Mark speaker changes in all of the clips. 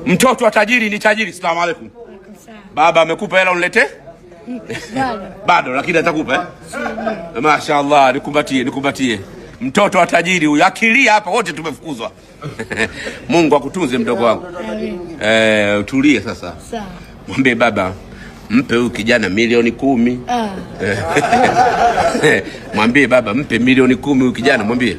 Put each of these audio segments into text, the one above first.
Speaker 1: Mtoto wa tajiri ni tajiri. Asalamu alaykum. Baba amekupa hela unilete? Bado lakini atakupa Mashaallah, nikumbatie. Mtoto wa tajiri huyu akilia hapa wote tumefukuzwa. Mungu akutunze mdogo wangu. Utulie sasa. Sawa. Mwambie baba mpe huyu kijana milioni 10. Mwambie baba mpe milioni 10 huyu kijana, mwambie.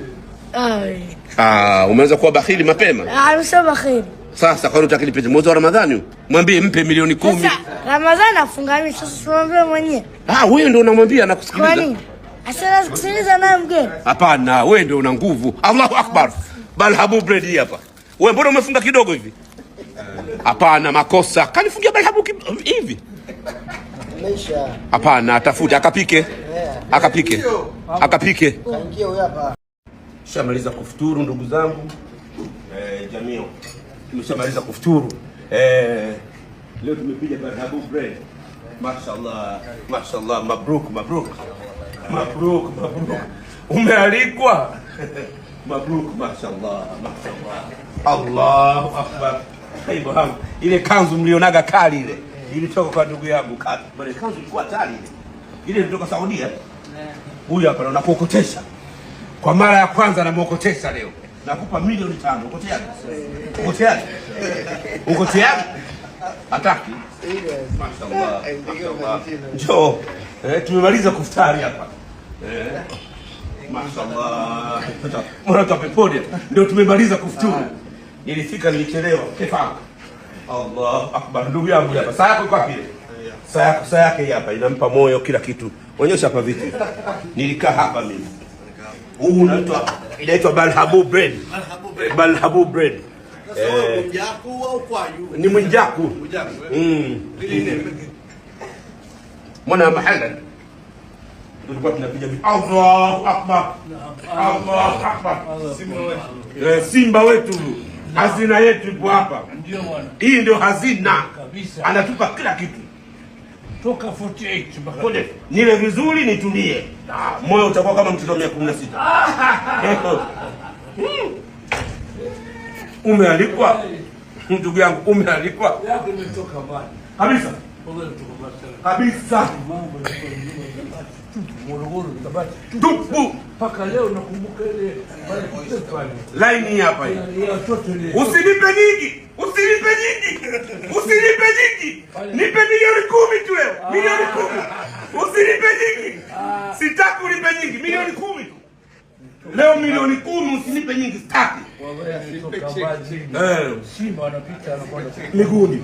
Speaker 1: Umeanza kuwa bakhili mapema.
Speaker 2: Sio bakhili.
Speaker 1: Sasa kwa nini utakilipa mwezi wa Ramadhani? Mwambie mpe milioni 10.
Speaker 2: Sasa Ramadhani afunga mimi, sasa mwambie mwenyewe.
Speaker 1: Wewe ndio unamwambia na kusikiliza.
Speaker 2: Kwa nini? Asala kusikiliza naye mgeni.
Speaker 1: Hapana, wewe ndio una nguvu. Allahu Akbar. Balhabu bread hapa. Wewe mbona umefunga kidogo hivi? Hapana, makosa. Kanifungia balhabu hivi. Hapana, atafuta akapike. Kaingia
Speaker 3: huyu hapa.
Speaker 1: Shamaliza kufuturu ndugu zangu. Jamio. Tumeshamaliza kufuturu. Leo tumepiga balhabu bread. Mashaallah, mabruk. Umealikwa? Mabruk, mashaallah. Allahu Akbar. Ibrahim, ile kanzu mlionaga kali ile ilitoka kwa ndugu yangu kali. Bale kanzu ilikuwa kali ile ilitoka Saudia. Huyu hapa nakuokotesha. Kwa mara ya kwanza namuokotesha leo. Nakupa milioni 5. Uko tayari? Hataki. Mashaallah. Njoo. Tumemaliza kufutari hapa. Mashaallah. Mbona kapepodi? Ndio tumemaliza kufuturu. Nilifika nilichelewa. Kefaka. Allahu Akbar. Ndugu yangu hapa. Saa yako iko wapi? Saa yake hapa inampa moyo kila kitu. Onyesha hapa vitu. Nilikaa hapa mimi. Huu inaitwa balhabu bread. Balhabu bread.
Speaker 3: Mjaku au kwayu?
Speaker 1: Ni mjaku. Mwana mahala. Tulikuwa tunapiga Allahu Akbar. Simba wetu. Hazina yetu ipo hapa.
Speaker 4: Ndio bwana.
Speaker 1: Hii ndio hazina.
Speaker 4: Kabisa.
Speaker 1: Anatupa kila kitu.
Speaker 4: Toka 48 mpaka.
Speaker 1: Kode, nile vizuri nitulie. Moyo utakuwa kama mtoto wa 16. Umealikwa? Ndugu yangu umealikwa?
Speaker 4: Yako imetoka mbali.
Speaker 1: Kabisa. Kabisa.
Speaker 4: Mambo Morogoro tabati.
Speaker 1: Tupu.
Speaker 4: Paka leo nakumbuka ile pale.
Speaker 1: Line hapa hii.
Speaker 4: Ya watoto ile.
Speaker 1: Usinipe nyingi. Nipe milioni 10 tu leo. Milioni 10. Usinipe nyingi. Sitaki unipe nyingi. Milioni 10 tu. Leo milioni 10 usinipe nyingi sitaki.
Speaker 4: Simba anapita anakwenda
Speaker 1: miguuni.